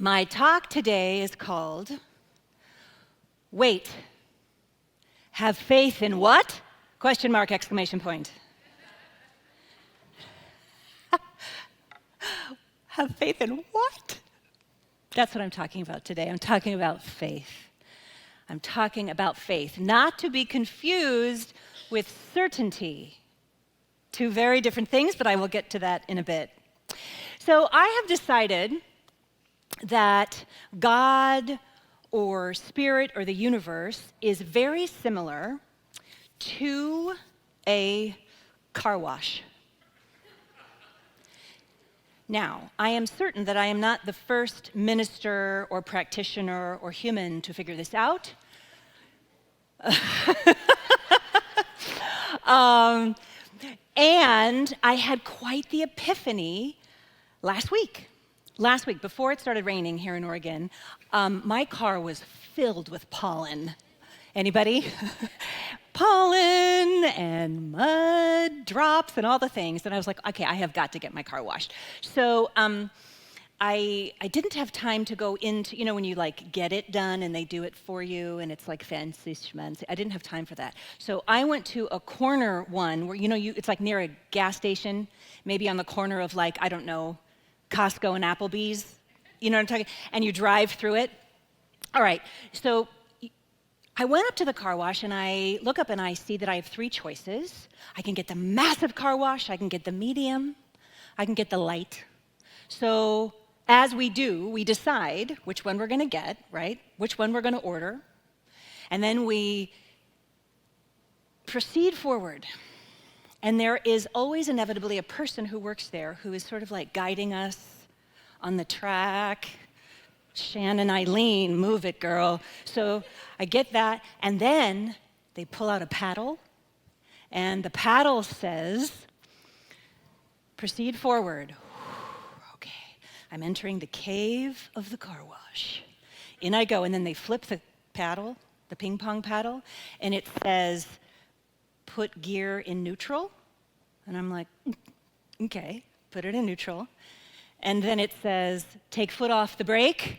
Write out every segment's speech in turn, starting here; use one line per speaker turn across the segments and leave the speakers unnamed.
My talk today is called Wait, Have Faith in What? Question mark, exclamation point. Have faith in what? That's what I'm talking about today. I'm talking about faith. I'm talking about faith, not to be confused with certainty. Two very different things, but I will get to that in a bit. So I have decided that God or spirit or the universe is very similar to a car wash. Now, I am certain that I am not the first minister or practitioner or human to figure this out. And I had quite the epiphany last week. Last week, before it started raining here in Oregon, my car was filled with pollen. Anybody? Pollen and mud drops and all the things. And I was like, okay, I have got to get my car washed. So I didn't have time to go into, when you like get it done and they do it for you and it's like fancy schmancy. I didn't have time for that. So I went to a corner one where, it's like near a gas station, maybe on the corner of like, I don't know, Costco and Applebee's. You know what I'm talking? And you drive through it. All right, so I went up to the car wash and I look up and I see that I have three choices. I can get the massive car wash, I can get the medium, I can get the light. So as we do, we decide which one we're gonna get, right? Which one we're gonna order. And then we proceed forward. And there is always inevitably a person who works there who is sort of like guiding us on the track. Shannon Eileen, move it, girl. So I get that, and then they pull out a paddle, and the paddle says, proceed forward. Okay, I'm entering the cave of the car wash. In I go, and then they flip the paddle, the ping pong paddle, and it says, put gear in neutral. And I'm like, okay, put it in neutral. And then it says, take foot off the brake.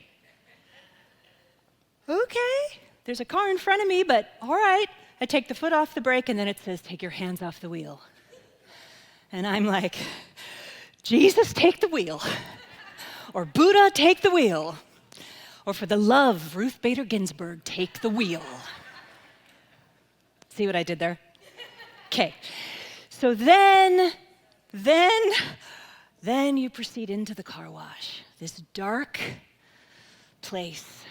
Okay, there's a car in front of me, but all right. I take the foot off the brake, and then it says, take your hands off the wheel. And I'm like, Jesus, take the wheel. Or Buddha, take the wheel. Or for the love of Ruth Bader Ginsburg, take the wheel. See what I did there? Okay, so then you proceed into the car wash, this dark place.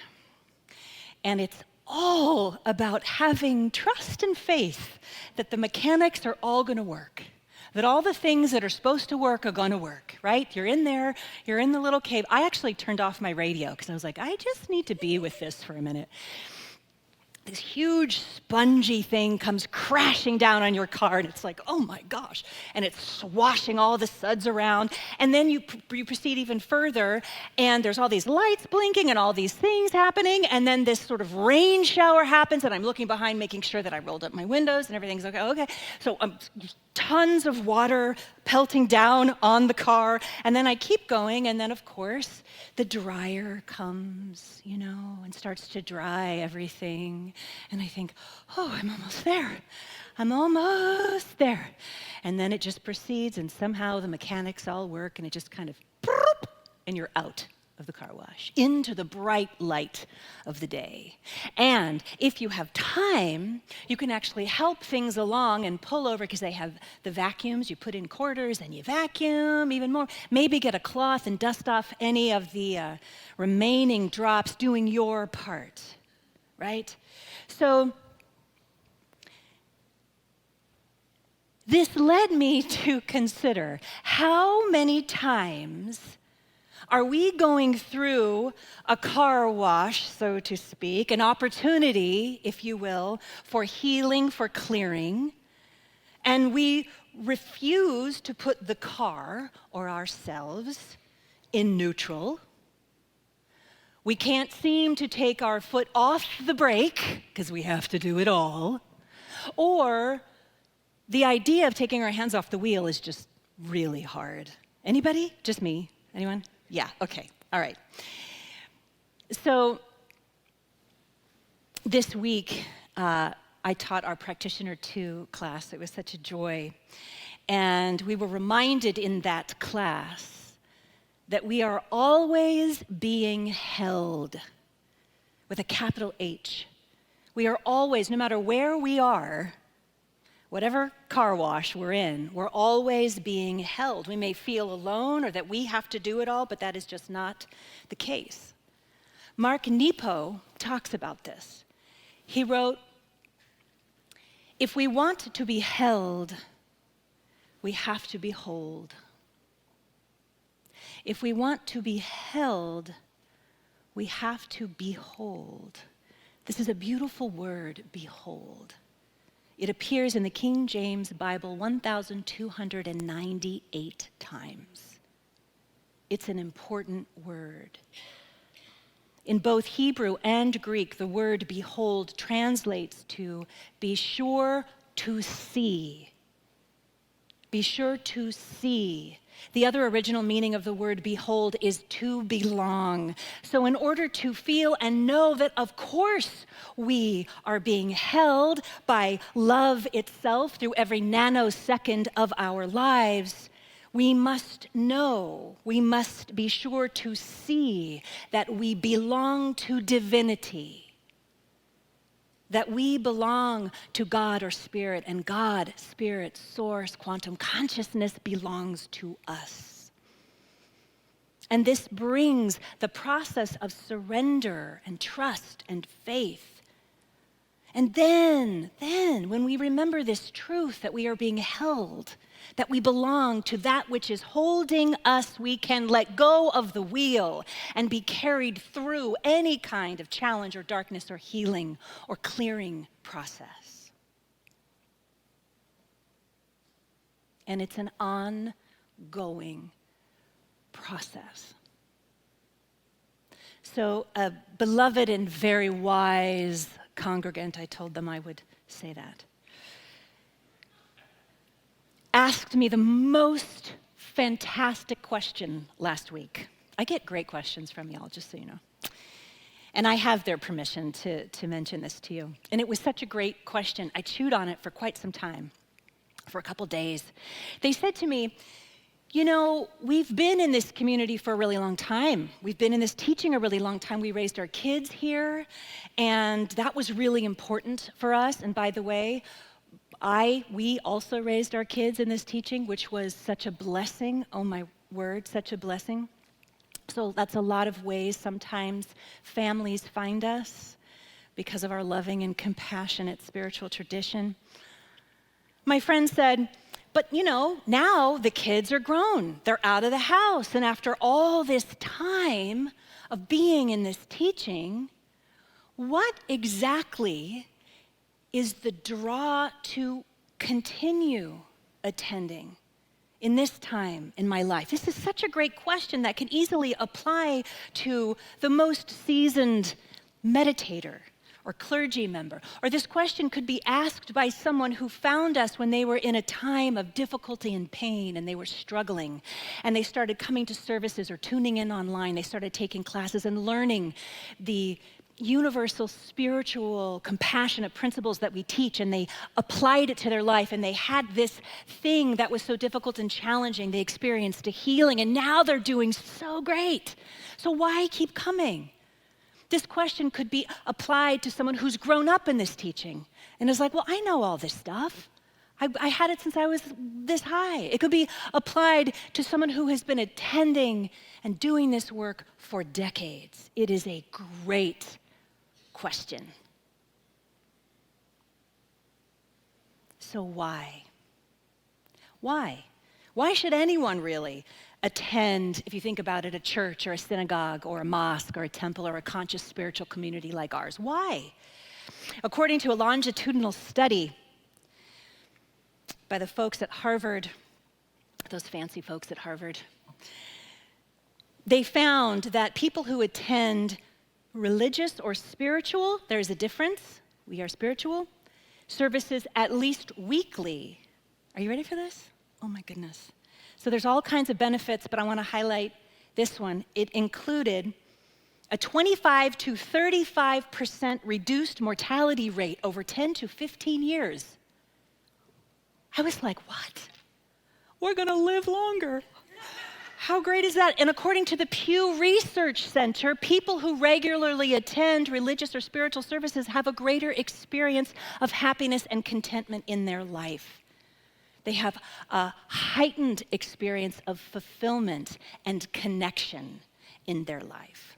And it's all about having trust and faith that the mechanics are all going to work, that all the things that are supposed to work are going to work, right? You're in there, you're in the little cave. I actually turned off my radio because I was like, I just need to be with this for a minute. This huge spongy thing comes crashing down on your car, and it's like, oh my gosh, and it's swashing all the suds around. And then you proceed even further, and there's all these lights blinking and all these things happening, and then this sort of rain shower happens, and I'm looking behind, making sure that I rolled up my windows and everything's okay. So tons of water pelting down on the car, and then I keep going, and then of course the dryer comes, and starts to dry everything. And I think, oh, I'm almost there. I'm almost there. And then it just proceeds, and somehow the mechanics all work, and it just kind of, and you're out of the car wash, into the bright light of the day. And if you have time, you can actually help things along and pull over, because they have the vacuums. You put in quarters and you vacuum even more. Maybe get a cloth and dust off any of the remaining drops, doing your part, right? So this led me to consider, how many times are we going through a car wash, so to speak, an opportunity, if you will, for healing, for clearing, and we refuse to put the car or ourselves in neutral? We can't seem to take our foot off the brake, because we have to do it all. Or the idea of taking our hands off the wheel is just really hard. Anybody? Just me? Anyone? Yeah, okay, all right. So this week, I taught our Practitioner 2 class. It was such a joy. And we were reminded in that class that we are always being held with a capital H. We are always, no matter where we are, whatever car wash we're in, we're always being held. We may feel alone or that we have to do it all, but that is just not the case. Mark Nepo talks about this. He wrote, "If we want to be held, we have to behold. If we want to be held, we have to behold." This is a beautiful word, behold. It appears in the King James Bible 1,298 times. It's an important word. In both Hebrew and Greek, the word behold translates to be sure to see. Be sure to see. The other original meaning of the word behold is to belong. So in order to feel and know that, of course, we are being held by love itself through every nanosecond of our lives, we must know, we must be sure to see that we belong to divinity, that we belong to God or Spirit, and God, Spirit, Source, quantum consciousness belongs to us. And this brings the process of surrender and trust and faith. And then, when we remember this truth that we are being held, that we belong to that which is holding us, we can let go of the wheel and be carried through any kind of challenge or darkness or healing or clearing process. And it's an ongoing process. So a beloved and very wise congregant, I told them I would say that, asked me the most fantastic question last week. I get great questions from y'all, just so you know. And I have their permission to mention this to you. And it was such a great question. I chewed on it for quite some time, for a couple days. They said to me, you know, we've been in this community for a really long time. We've been in this teaching a really long time. We raised our kids here, and that was really important for us. And by the way, we also raised our kids in this teaching, which was such a blessing. Oh my word, such a blessing. So that's a lot of ways sometimes families find us because of our loving and compassionate spiritual tradition. My friend said, but you know, now the kids are grown. They're out of the house. And after all this time of being in this teaching, what exactly is the draw to continue attending in this time in my life? This is such a great question that can easily apply to the most seasoned meditator or clergy member. Or this question could be asked by someone who found us when they were in a time of difficulty and pain and they were struggling and they started coming to services or tuning in online. They started taking classes and learning the universal spiritual compassionate principles that we teach, and they applied it to their life, and they had this thing that was so difficult and challenging. They experienced a healing, and now they're doing so great. So why keep coming? This question could be applied to someone who's grown up in this teaching and is like, well, I know all this stuff. I had it since I was this high. It could be applied to someone who has been attending and doing this work for decades. It is a great question. So why? Why? Why should anyone really attend, if you think about it, a church or a synagogue or a mosque or a temple or a conscious spiritual community like ours? Why? According to a longitudinal study by the folks at Harvard, those fancy folks at Harvard, they found that people who attend religious or spiritual, there's a difference, we are spiritual, services at least weekly. Are you ready for this? Oh my goodness. So there's all kinds of benefits, but I want to highlight this one. It included a 25 to 35% reduced mortality rate over 10 to 15 years. I was like, what? We're going to live longer. How great is that? And according to the Pew Research Center, people who regularly attend religious or spiritual services have a greater experience of happiness and contentment in their life. They have a heightened experience of fulfillment and connection in their life.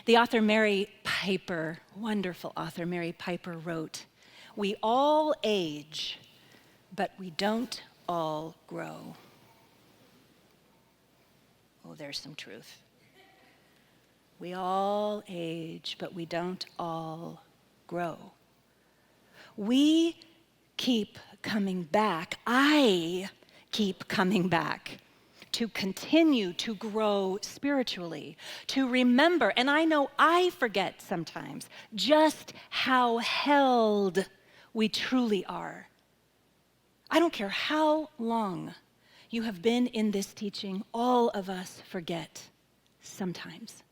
The author Mary Piper, wonderful author Mary Piper, wrote, "We all age, but we don't all grow." Oh, there's some truth. We all age, but we don't all grow. We keep coming back. I keep coming back to continue to grow spiritually, to remember, and I know I forget sometimes, just how held we truly are. I don't care how long you have been in this teaching, all of us forget sometimes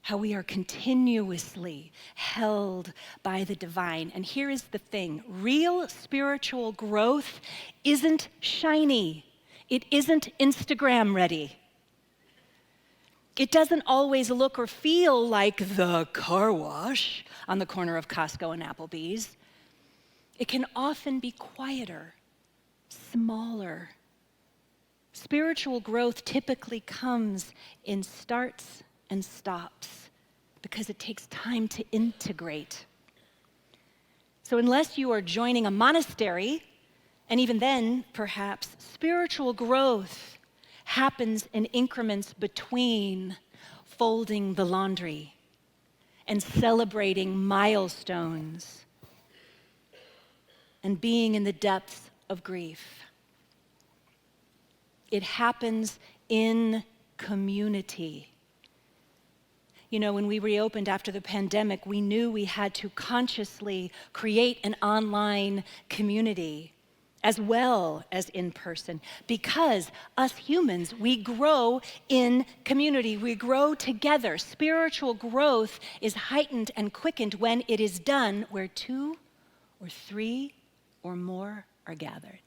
how we are continuously held by the divine. And here is the thing: real spiritual growth isn't shiny. It isn't Instagram ready. It doesn't always look or feel like the car wash on the corner of Costco and Applebee's. It can often be quieter, smaller. Spiritual growth typically comes in starts and stops because it takes time to integrate. So unless you are joining a monastery, and even then, perhaps, spiritual growth happens in increments between folding the laundry and celebrating milestones and being in the depths of grief. It happens in community. You know, when we reopened after the pandemic, we knew we had to consciously create an online community as well as in person, because us humans, we grow in community. We grow together. Spiritual growth is heightened and quickened when it is done where 2 or 3 or more are gathered.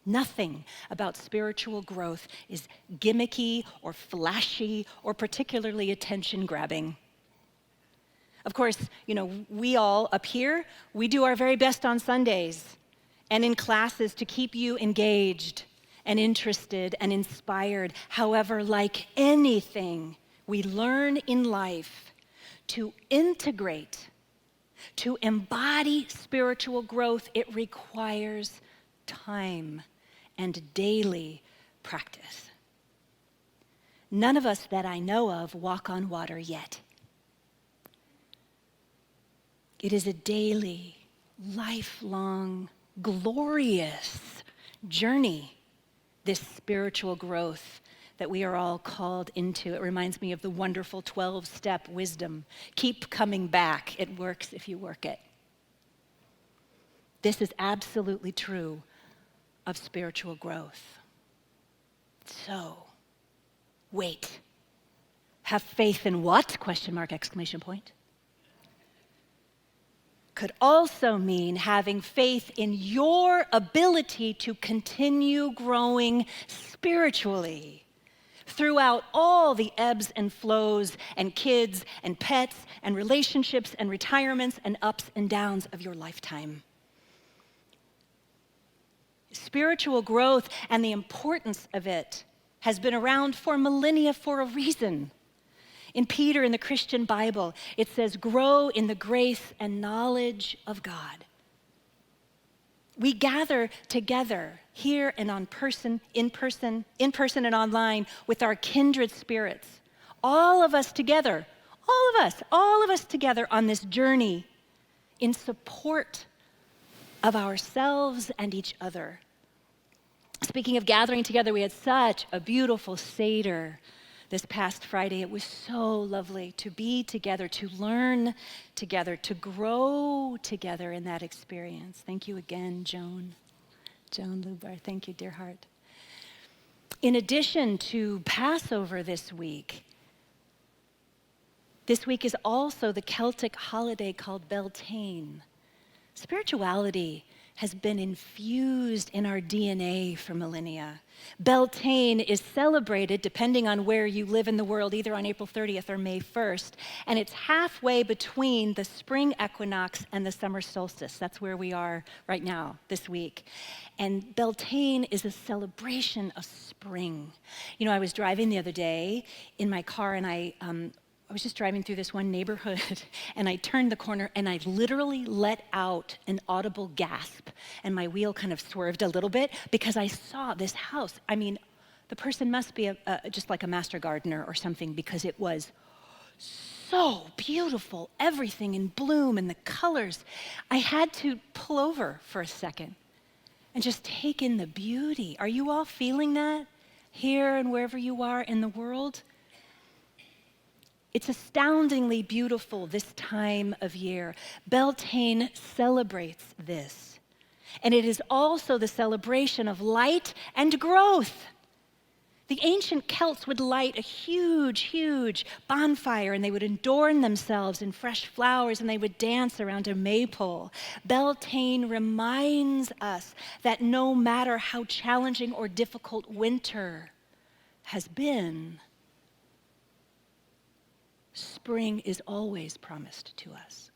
Nothing about spiritual growth is gimmicky or flashy or particularly attention-grabbing. Of course, you know, we all up here, we do our very best on Sundays and in classes to keep you engaged and interested and inspired. However, like anything we learn in life, to integrate, to embody spiritual growth, it requires time and daily practice. None of us that I know of walk on water yet. It is a daily, lifelong, glorious journey, this spiritual growth that we are all called into. It reminds me of the wonderful 12-step wisdom. Keep coming back. It works if you work it. This is absolutely true of spiritual growth. So, wait. Have faith in what? Question mark, exclamation point. Could also mean having faith in your ability to continue growing spiritually throughout all the ebbs and flows and kids and pets and relationships and retirements and ups and downs of your lifetime. Spiritual growth and the importance of it has been around for millennia for a reason. In Peter, in the Christian Bible, it says, grow in the grace and knowledge of God. We gather together here and in person and online with our kindred spirits. All of us together together on this journey in support of ourselves and each other. Speaking of gathering together, we had such a beautiful Seder this past Friday. It was so lovely to be together, to learn together, to grow together in that experience. Thank you again, Joan Lubar. Thank you, dear heart. In addition to Passover this week is also the Celtic holiday called Beltane. Spirituality has been infused in our DNA for millennia. Beltane is celebrated, depending on where you live in the world, either on April 30th or May 1st, and it's halfway between the spring equinox and the summer solstice. That's where we are right now, this week. And Beltane is a celebration of spring. You know, I was driving the other day in my car, and I was just driving through this one neighborhood, and I turned the corner, and I literally let out an audible gasp, and my wheel kind of swerved a little bit because I saw this house. I mean, the person must be just like a master gardener or something, because it was so beautiful, everything in bloom and the colors. I had to pull over for a second and just take in the beauty. Are you all feeling that here and wherever you are in the world? It's astoundingly beautiful this time of year. Beltane celebrates this. And it is also the celebration of light and growth. The ancient Celts would light a huge, huge bonfire, and they would adorn themselves in fresh flowers, and they would dance around a maypole. Beltane reminds us that no matter how challenging or difficult winter has been, spring is always promised to us.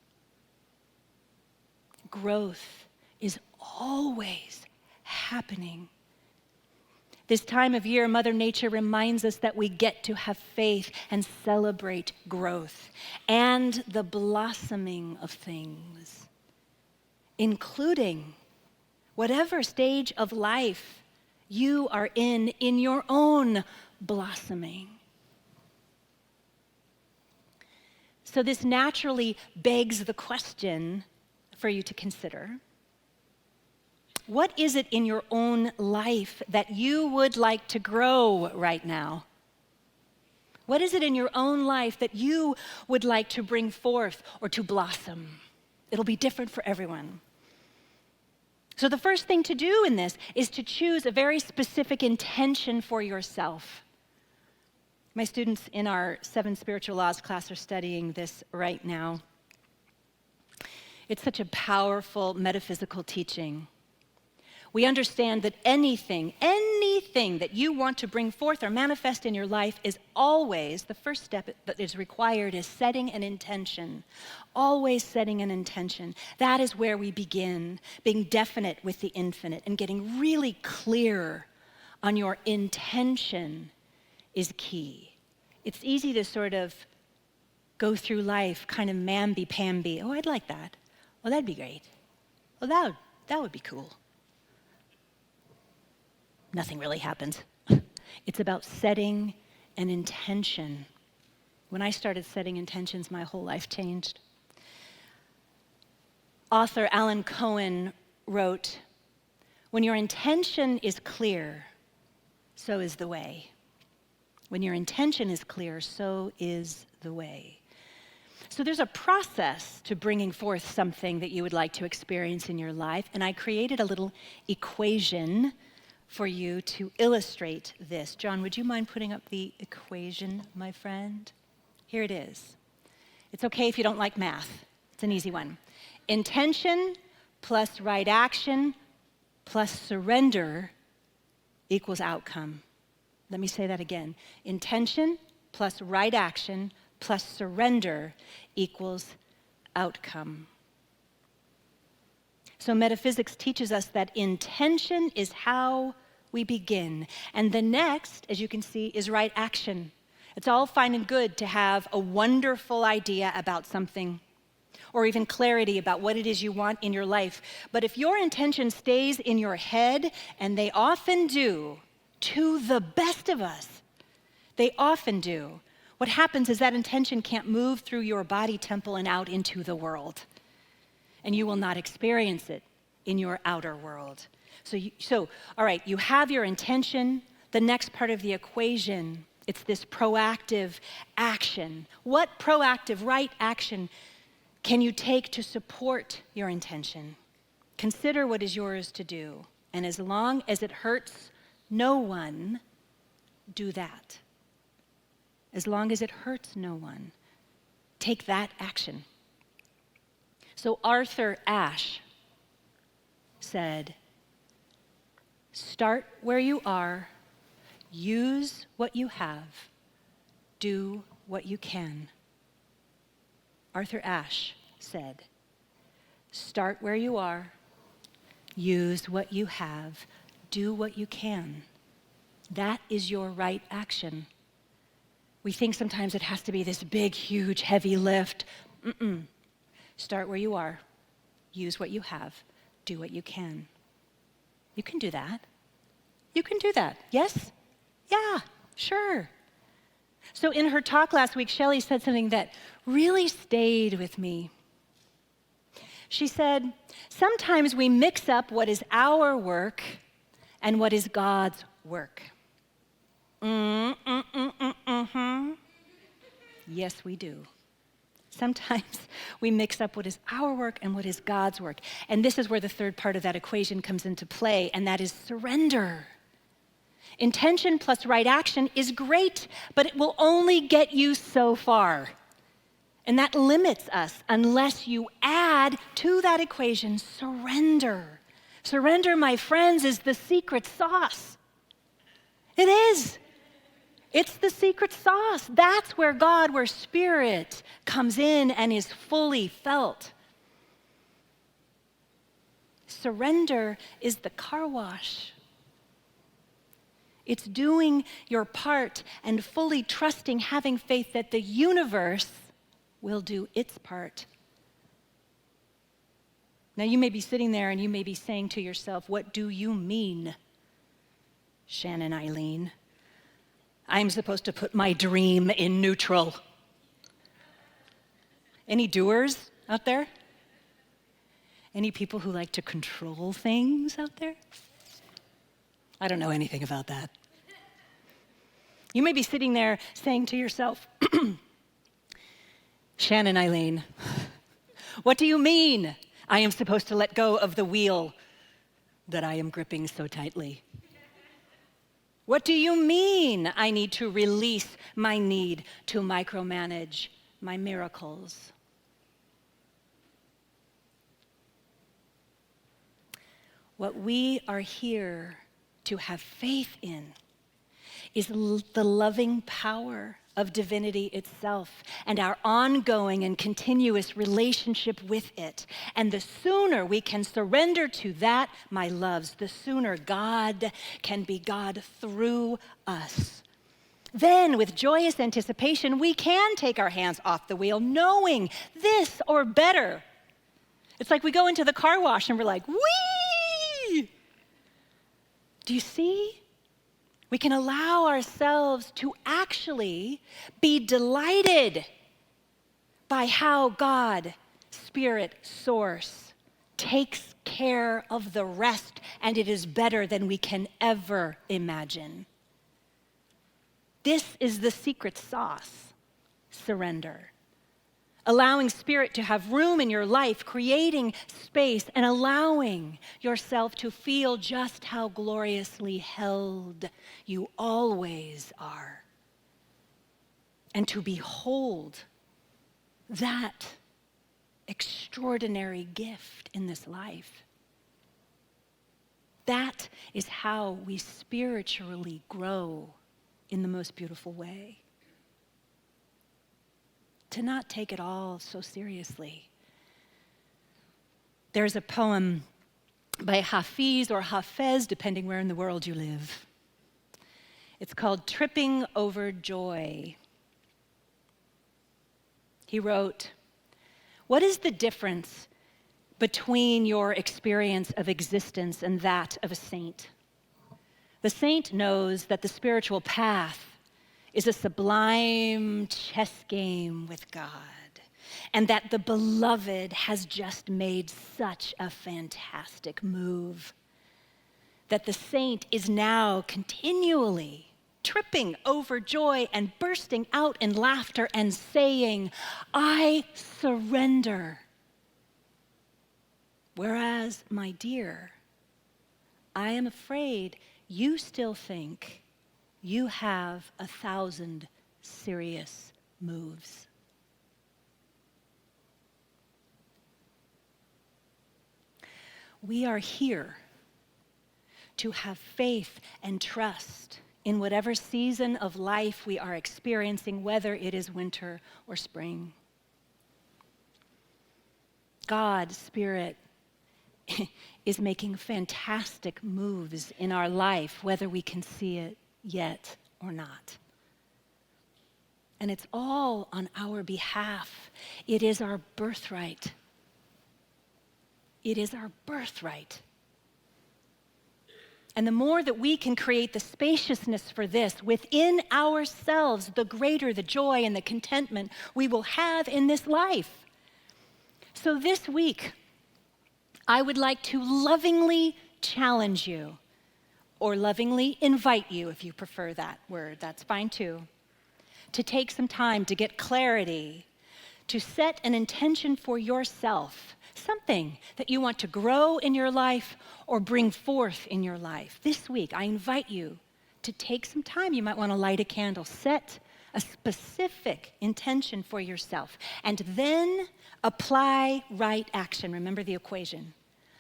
Growth is always happening. This time of year, Mother Nature reminds us that we get to have faith and celebrate growth and the blossoming of things, including whatever stage of life you are in your own blossoming. So this naturally begs the question for you to consider. What is it in your own life that you would like to grow right now? What is it in your own life that you would like to bring forth or to blossom? It'll be different for everyone. So the first thing to do in this is to choose a very specific intention for yourself. My students in our 7 Spiritual Laws class are studying this right now. It's such a powerful metaphysical teaching. We understand that anything that you want to bring forth or manifest in your life is always, the first step that is required is setting an intention. Always setting an intention. That is where we begin, being definite with the infinite and getting really clear on your intention is key. It's easy to sort of go through life kind of mamby-pamby. Oh, I'd like that. Oh, that'd be great. Oh, that would be cool. Nothing really happens. It's about setting an intention. When I started setting intentions, my whole life changed. Author Alan Cohen wrote, "When your intention is clear, so is the way. When your intention is clear, so is the way." So there's a process to bringing forth something that you would like to experience in your life, and I created a little equation for you to illustrate this. John, would you mind putting up the equation, my friend? Here it is. It's okay if you don't like math. It's an easy one. Intention plus right action plus surrender equals outcome. Let me say that again. Intention plus right action plus surrender equals outcome. So metaphysics teaches us that intention is how we begin. And the next, as you can see, is right action. It's all fine and good to have a wonderful idea about something or even clarity about what it is you want in your life. But if your intention stays in your head, and they often do, to the best of us, they often do, what happens is that intention can't move through your body temple and out into the world. And you will not experience it in your outer world. So, all right, you have your intention. The next part of the equation, it's this proactive action. What proactive right action can you take to support your intention? Consider what is yours to do. And as long as it hurts no one, do that. As long as it hurts no one, take that action. So Arthur Ashe said, start where you are, use what you have, do what you can. Arthur Ashe said, start where you are, use what you have, do what you can. That is your right action. We think sometimes it has to be this big, huge, heavy lift. Start where you are. Use what you have. Do what you can. You can do that. You can do that. Yes? Yeah, sure. So in her talk last week, Shelley said something that really stayed with me. She said, sometimes we mix up what is our work and what is God's work. Yes, we do. Sometimes we mix up what is our work and what is God's work. And this is where the third part of that equation comes into play, and that is surrender. Intention plus right action is great, but it will only get you so far. And that limits us unless you add to that equation surrender. Surrender, my friends, is the secret sauce. It is. It's the secret sauce. That's where God, where Spirit comes in and is fully felt. Surrender is the car wash. It's doing your part and fully trusting, having faith that the universe will do its part. Now, you may be sitting there and you may be saying to yourself, what do you mean, Shannon Eileen? I'm supposed to put my dream in neutral. Any doers out there? Any people who like to control things out there? I don't know anything about that. You may be sitting there saying to yourself, Shannon Eileen, what do you mean I am supposed to let go of the wheel that I am gripping so tightly? What do you mean I need to release my need to micromanage my miracles? What we are here to have faith in is the loving power of divinity itself and our ongoing and continuous relationship with it. And the sooner we can surrender to that, my loves, the sooner God can be God through us. Then, with joyous anticipation, we can take our hands off the wheel, knowing this or better. It's like we go into the car wash and we're like, whee! Do you see? We can allow ourselves to actually be delighted by how God, Spirit, Source, takes care of the rest, and it is better than we can ever imagine. This is the secret sauce, surrender. Allowing Spirit to have room in your life, creating space, and allowing yourself to feel just how gloriously held you always are. And to behold that extraordinary gift in this life. That is how we spiritually grow in the most beautiful way. To not take it all so seriously. There's a poem by Hafiz or Hafez, depending where in the world you live. It's called Tripping Over Joy. He wrote, "What is the difference between your experience of existence and that of a saint? The saint knows that the spiritual path is a sublime chess game with God, and that the beloved has just made such a fantastic move, that the saint is now continually tripping over joy and bursting out in laughter and saying, 'I surrender.' Whereas, my dear, I am afraid you still think you have 1,000 serious moves. We are here to have faith and trust in whatever season of life we are experiencing, whether it is winter or spring. God, Spirit, is making fantastic moves in our life, whether we can see it yet or not. And it's all on our behalf. It is our birthright. It is our birthright. And the more that we can create the spaciousness for this within ourselves, the greater the joy and the contentment we will have in this life. So this week, I would like to lovingly challenge you, or lovingly invite you, if you prefer that word, that's fine too, to take some time to get clarity, to set an intention for yourself, something that you want to grow in your life or bring forth in your life. This week, I invite you to take some time. You might want to light a candle, set a specific intention for yourself, and then apply right action. Remember the equation.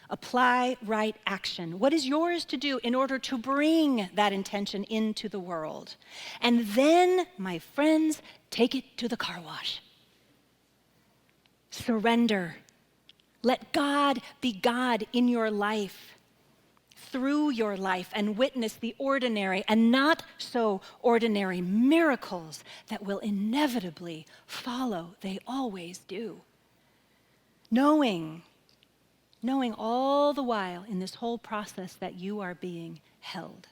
Apply right action. What is yours to do in order to bring that intention into the world? And then, my friends, take it to the car wash. Surrender. Let God be God in your life, through your life, and witness the ordinary and not so ordinary miracles that will inevitably follow. They always do. Knowing all the while in this whole process that you are being held.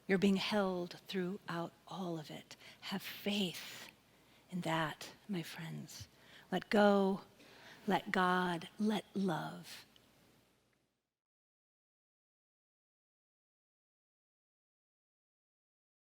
You're being held throughout all of it. Have faith in that, my friends. Let go, let God, let love